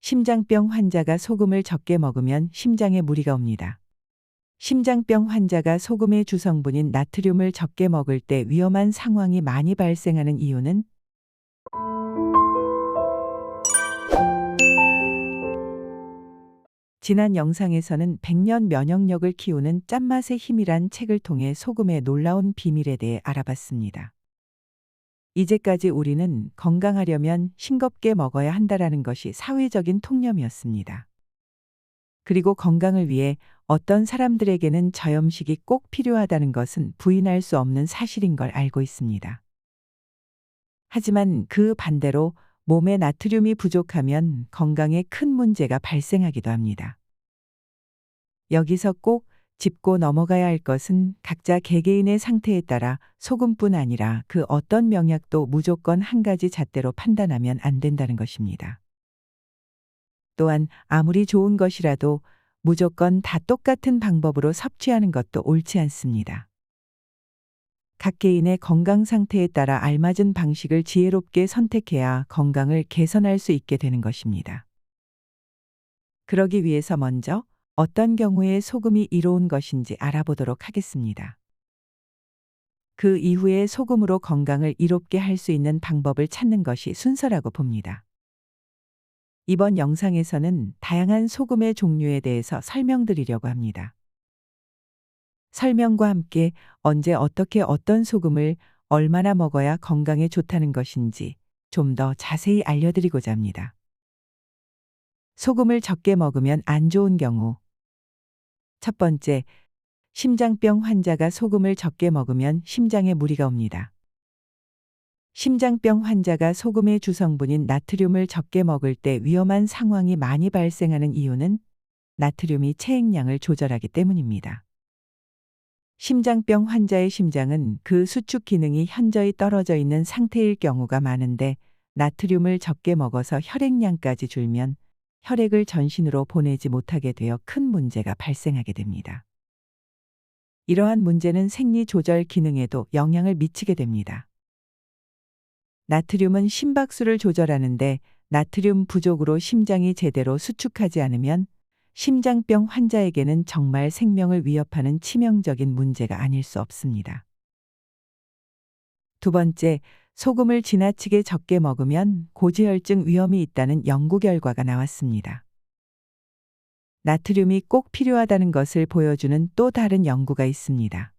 심장병 환자가 소금을 적게 먹으면 심장에 무리가 옵니다. 심장병 환자가 소금의 주성분인 나트륨을 적게 먹을 때 위험한 상황이 많이 발생하는 이유는 지난 영상에서는 100년 면역력을 키우는 짠맛의 힘이란 책을 통해 소금의 놀라운 비밀에 대해 알아봤습니다. 이제까지 우리는 건강하려면 싱겁게 먹어야 한다라는 것이 사회적인 통념이었습니다. 그리고 건강을 위해 어떤 사람들에게는 저염식이 꼭 필요하다는 것은 부인할 수 없는 사실인 걸 알고 있습니다. 하지만 그 반대로 몸에 나트륨이 부족하면 건강에 큰 문제가 발생하기도 합니다. 여기서 꼭 짚고 넘어가야 할 것은 각자 개개인의 상태에 따라 소금뿐 아니라 그 어떤 명약도 무조건 한 가지 잣대로 판단하면 안 된다는 것입니다. 또한 아무리 좋은 것이라도 무조건 다 똑같은 방법으로 섭취하는 것도 옳지 않습니다. 각 개인의 건강 상태에 따라 알맞은 방식을 지혜롭게 선택해야 건강을 개선할 수 있게 되는 것입니다. 그러기 위해서 먼저 어떤 경우에 소금이 이로운 것인지 알아보도록 하겠습니다. 그 이후에 소금으로 건강을 이롭게 할 수 있는 방법을 찾는 것이 순서라고 봅니다. 이번 영상에서는 다양한 소금의 종류에 대해서 설명드리려고 합니다. 설명과 함께 언제 어떻게 어떤 소금을 얼마나 먹어야 건강에 좋다는 것인지 좀 더 자세히 알려드리고자 합니다. 소금을 적게 먹으면 안 좋은 경우. 첫 번째, 심장병 환자가 소금을 적게 먹으면 심장에 무리가 옵니다. 심장병 환자가 소금의 주성분인 나트륨을 적게 먹을 때 위험한 상황이 많이 발생하는 이유는 나트륨이 체액량을 조절하기 때문입니다. 심장병 환자의 심장은 그 수축 기능이 현저히 떨어져 있는 상태일 경우가 많은데 나트륨을 적게 먹어서 혈액량까지 줄면 혈액을 전신으로 보내지 못하게 되어 큰 문제가 발생하게 됩니다. 이러한 문제는 생리 조절 기능에도 영향을 미치게 됩니다. 나트륨은 심박수를 조절하는데 나트륨 부족으로 심장이 제대로 수축하지 않으면 심장병 환자에게는 정말 생명을 위협하는 치명적인 문제가 아닐 수 없습니다. 두 번째, 소금을 지나치게 적게 먹으면 고지혈증 위험이 있다는 연구 결과가 나왔습니다. 나트륨이 꼭 필요하다는 것을 보여주는 또 다른 연구가 있습니다.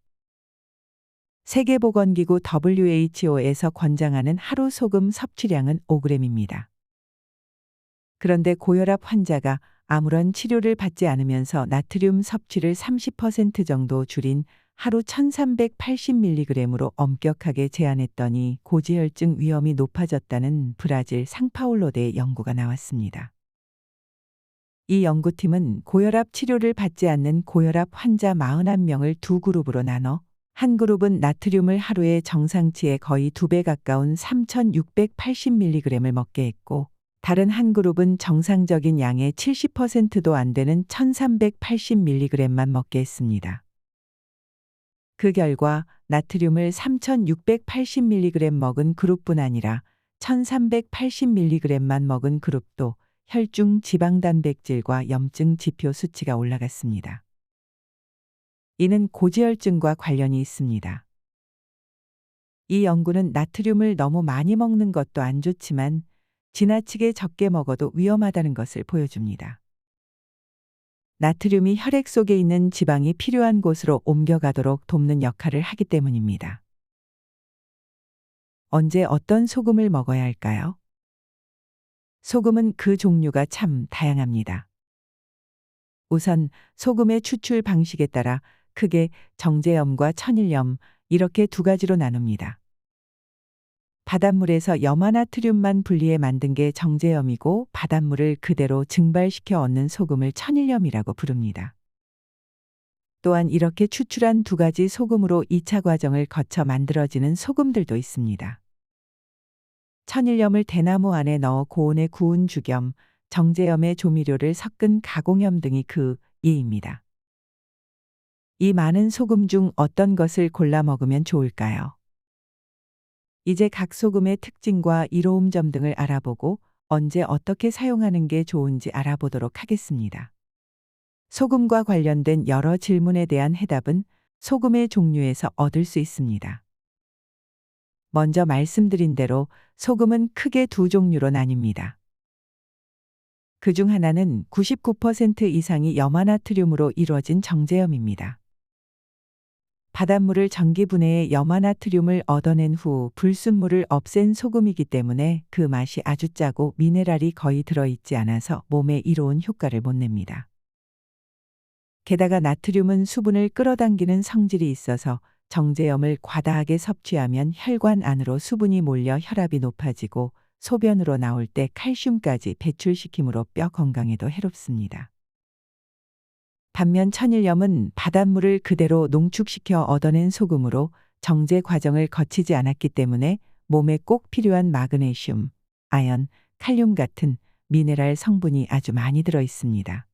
세계보건기구 WHO에서 권장하는 하루 소금 섭취량은 5g입니다. 그런데 고혈압 환자가 아무런 치료를 받지 않으면서 나트륨 섭취를 30% 정도 줄인 하루 1380mg으로 엄격하게 제한했더니 고지혈증 위험이 높아졌다는 브라질 상파울로대의 연구가 나왔습니다. 이 연구팀은 고혈압 치료를 받지 않는 고혈압 환자 41명을 두 그룹으로 나눠 한 그룹은 나트륨을 하루에 정상치의 거의 2배 가까운 3680mg을 먹게 했고 다른 한 그룹은 정상적인 양의 70%도 안 되는 1380mg만 먹게 했습니다. 그 결과 나트륨을 3680mg 먹은 그룹뿐 아니라 1380mg만 먹은 그룹도 혈중 지방단백질과 염증 지표 수치가 올라갔습니다. 이는 고지혈증과 관련이 있습니다. 이 연구는 나트륨을 너무 많이 먹는 것도 안 좋지만 지나치게 적게 먹어도 위험하다는 것을 보여줍니다. 나트륨이 혈액 속에 있는 지방이 필요한 곳으로 옮겨가도록 돕는 역할을 하기 때문입니다. 언제 어떤 소금을 먹어야 할까요? 소금은 그 종류가 참 다양합니다. 우선 소금의 추출 방식에 따라 크게 정제염과 천일염 이렇게 두 가지로 나눕니다. 바닷물에서 염화나트륨만 분리해 만든 게 정제염이고 바닷물을 그대로 증발시켜 얻는 소금을 천일염이라고 부릅니다. 또한 이렇게 추출한 두 가지 소금으로 2차 과정을 거쳐 만들어지는 소금들도 있습니다. 천일염을 대나무 안에 넣어 고온에 구운 죽염, 정제염에 조미료를 섞은 가공염 등이 그 예입니다. 이 많은 소금 중 어떤 것을 골라 먹으면 좋을까요? 이제 각 소금의 특징과 이로움 점 등을 알아보고 언제 어떻게 사용하는 게 좋은지 알아보도록 하겠습니다. 소금과 관련된 여러 질문에 대한 해답은 소금의 종류에서 얻을 수 있습니다. 먼저 말씀드린 대로 소금은 크게 두 종류로 나뉩니다. 그중 하나는 99% 이상이 염화나트륨으로 이루어진 정제염입니다. 바닷물을 전기분해해 염화나트륨을 얻어낸 후 불순물을 없앤 소금이기 때문에 그 맛이 아주 짜고 미네랄이 거의 들어있지 않아서 몸에 이로운 효과를 못 냅니다. 게다가 나트륨은 수분을 끌어당기는 성질이 있어서 정제염을 과다하게 섭취하면 혈관 안으로 수분이 몰려 혈압이 높아지고 소변으로 나올 때 칼슘까지 배출시키므로 뼈 건강에도 해롭습니다. 반면 천일염은 바닷물을 그대로 농축시켜 얻어낸 소금으로 정제 과정을 거치지 않았기 때문에 몸에 꼭 필요한 마그네슘, 아연, 칼륨 같은 미네랄 성분이 아주 많이 들어 있습니다.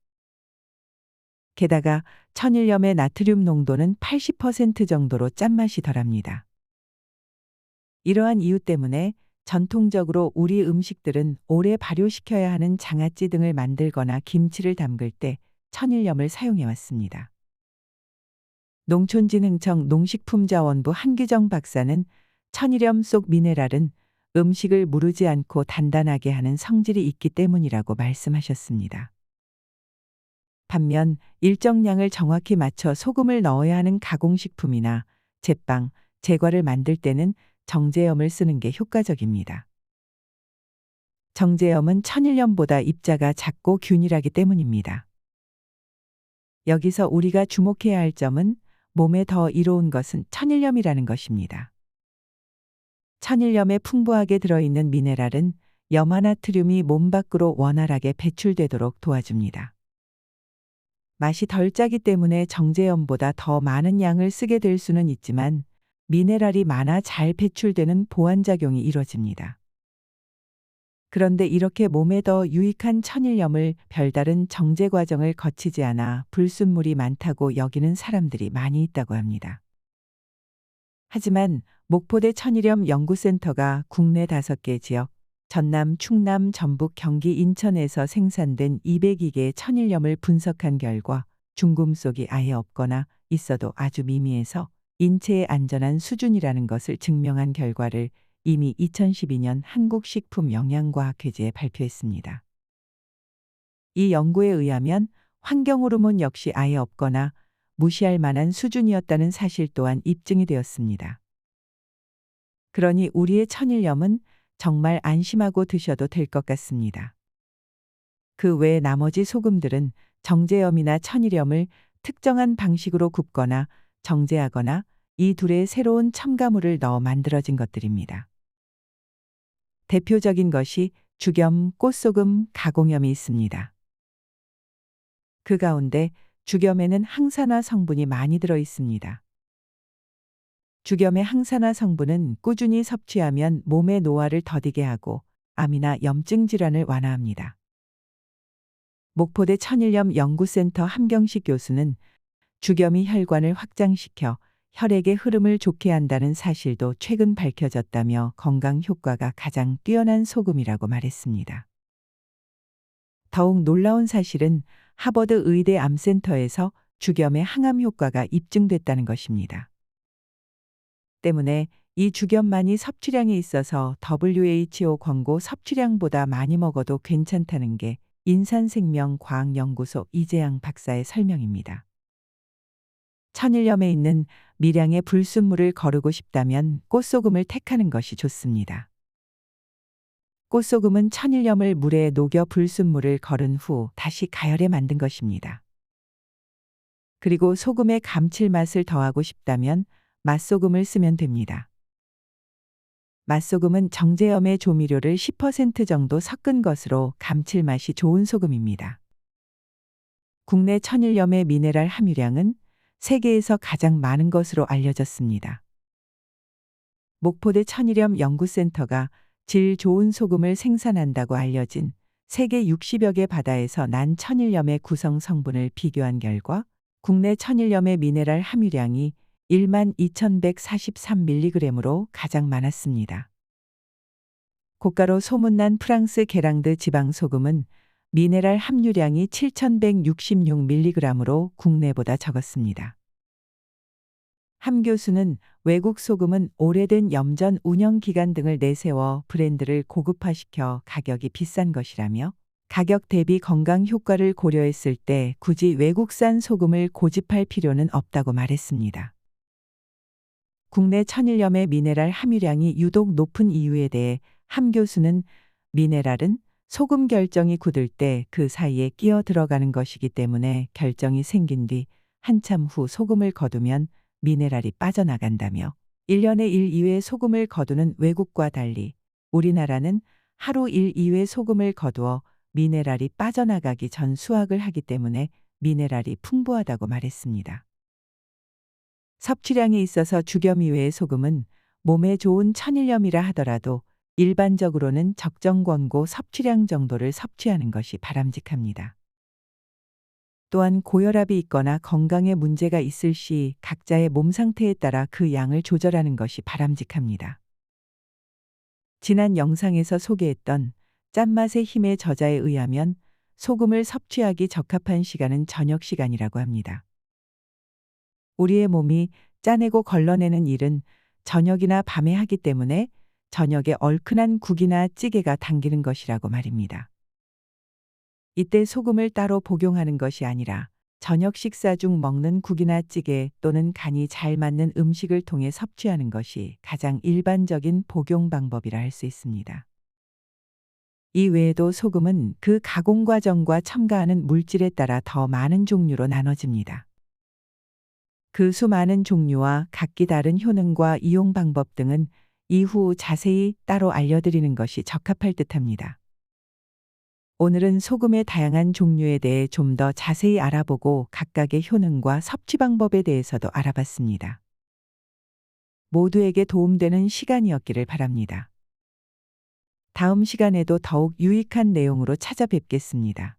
게다가 천일염의 나트륨 농도는 80% 정도로 짠맛이 덜합니다. 이러한 이유 때문에 전통적으로 우리 음식들은 오래 발효시켜야 하는 장아찌 등을 만들거나 김치를 담글 때 천일염을 사용해 왔습니다. 농촌진흥청 농식품자원부 한기정 박사는 천일염 속 미네랄은 음식을 무르지 않고 단단하게 하는 성질이 있기 때문이라고 말씀하셨습니다. 반면 일정량을 정확히 맞춰 소금을 넣어야 하는 가공식품이나 제빵, 제과를 만들 때는 정제염을 쓰는 게 효과적입니다. 정제염은 천일염보다 입자가 작고 균일하기 때문입니다. 여기서 우리가 주목해야 할 점은 몸에 더 이로운 것은 천일염이라는 것입니다. 천일염에 풍부하게 들어있는 미네랄은 염화나트륨이 몸 밖으로 원활하게 배출되도록 도와줍니다. 맛이 덜 짜기 때문에 정제염보다 더 많은 양을 쓰게 될 수는 있지만 미네랄이 많아 잘 배출되는 보완작용이 이뤄집니다. 그런데 이렇게 몸에 더 유익한 천일염을 별다른 정제 과정을 거치지 않아 불순물이 많다고 여기는 사람들이 많이 있다고 합니다. 하지만 목포대 천일염 연구센터가 국내 5개 지역, 전남, 충남, 전북, 경기, 인천에서 생산된 202개의 천일염을 분석한 결과 중금속이 아예 없거나 있어도 아주 미미해서 인체에 안전한 수준이라는 것을 증명한 결과를 이미 2012년 한국식품영양과학회지에 발표했습니다. 이 연구에 의하면 환경호르몬 역시 아예 없거나 무시할 만한 수준이었다는 사실 또한 입증이 되었습니다. 그러니 우리의 천일염은 정말 안심하고 드셔도 될 것 같습니다. 그 외 나머지 소금들은 정제염이나 천일염을 특정한 방식으로 굽거나 정제하거나 이 둘의 새로운 첨가물을 넣어 만들어진 것들입니다. 대표적인 것이 죽염, 꽃소금, 가공염이 있습니다. 그 가운데 죽염에는 항산화 성분이 많이 들어 있습니다. 죽염의 항산화 성분은 꾸준히 섭취하면 몸의 노화를 더디게 하고 암이나 염증 질환을 완화합니다. 목포대 천일염 연구센터 함경식 교수는 죽염이 혈관을 확장시켜 혈액의 흐름을 좋게 한다는 사실도 최근 밝혀졌다며 건강 효과가 가장 뛰어난 소금이라고 말했습니다. 더욱 놀라운 사실은 하버드 의대 암센터에서 죽염의 항암 효과가 입증됐다는 것입니다. 때문에 이 죽염만이 섭취량이 있어서 WHO 권고 섭취량보다 많이 먹어도 괜찮다는 게 인산생명과학연구소 이재양 박사의 설명입니다. 천일염에 있는 미량의 불순물을 거르고 싶다면 꽃소금을 택하는 것이 좋습니다. 꽃소금은 천일염을 물에 녹여 불순물을 거른 후 다시 가열해 만든 것입니다. 그리고 소금의 감칠맛을 더하고 싶다면 맛소금을 쓰면 됩니다. 맛소금은 정제염의 조미료를 10% 정도 섞은 것으로 감칠맛이 좋은 소금입니다. 국내 천일염의 미네랄 함유량은 세계에서 가장 많은 것으로 알려졌습니다. 목포대 천일염 연구센터가 질 좋은 소금을 생산한다고 알려진 세계 60여 개 바다에서 난 천일염의 구성 성분을 비교한 결과 국내 천일염의 미네랄 함유량이 12,143mg으로 가장 많았습니다. 고가로 소문난 프랑스 게랑드 지방 소금은 미네랄 함유량이 7,166mg으로 국내보다 적었습니다. 함 교수는 외국 소금은 오래된 염전 운영 기간 등을 내세워 브랜드를 고급화시켜 가격이 비싼 것이라며 가격 대비 건강 효과를 고려했을 때 굳이 외국산 소금을 고집할 필요는 없다고 말했습니다. 국내 천일염의 미네랄 함유량이 유독 높은 이유에 대해 함 교수는 미네랄은 소금 결정이 굳을 때 그 사이에 끼어 들어가는 것이기 때문에 결정이 생긴 뒤 한참 후 소금을 거두면 미네랄이 빠져나간다며 1년에 1, 2회 소금을 거두는 외국과 달리 우리나라는 하루 1, 2회 소금을 거두어 미네랄이 빠져나가기 전 수확을 하기 때문에 미네랄이 풍부하다고 말했습니다. 섭취량에 있어서 죽염 이외의 소금은 몸에 좋은 천일염이라 하더라도 일반적으로는 적정 권고 섭취량 정도를 섭취하는 것이 바람직합니다. 또한 고혈압이 있거나 건강에 문제가 있을 시 각자의 몸 상태에 따라 그 양을 조절하는 것이 바람직합니다. 지난 영상에서 소개했던 짠맛의 힘의 저자에 의하면 소금을 섭취하기 적합한 시간은 저녁 시간이라고 합니다. 우리의 몸이 짜내고 걸러내는 일은 저녁이나 밤에 하기 때문에 저녁에 얼큰한 국이나 찌개가 당기는 것이라고 말입니다. 이때 소금을 따로 복용하는 것이 아니라 저녁 식사 중 먹는 국이나 찌개 또는 간이 잘 맞는 음식을 통해 섭취하는 것이 가장 일반적인 복용 방법이라 할 수 있습니다. 이 외에도 소금은 그 가공 과정과 첨가하는 물질에 따라 더 많은 종류로 나눠집니다. 그 수많은 종류와 각기 다른 효능과 이용 방법 등은 이후 자세히 따로 알려드리는 것이 적합할 듯합니다. 오늘은 소금의 다양한 종류에 대해 좀 더 자세히 알아보고 각각의 효능과 섭취 방법에 대해서도 알아봤습니다. 모두에게 도움되는 시간이었기를 바랍니다. 다음 시간에도 더욱 유익한 내용으로 찾아뵙겠습니다.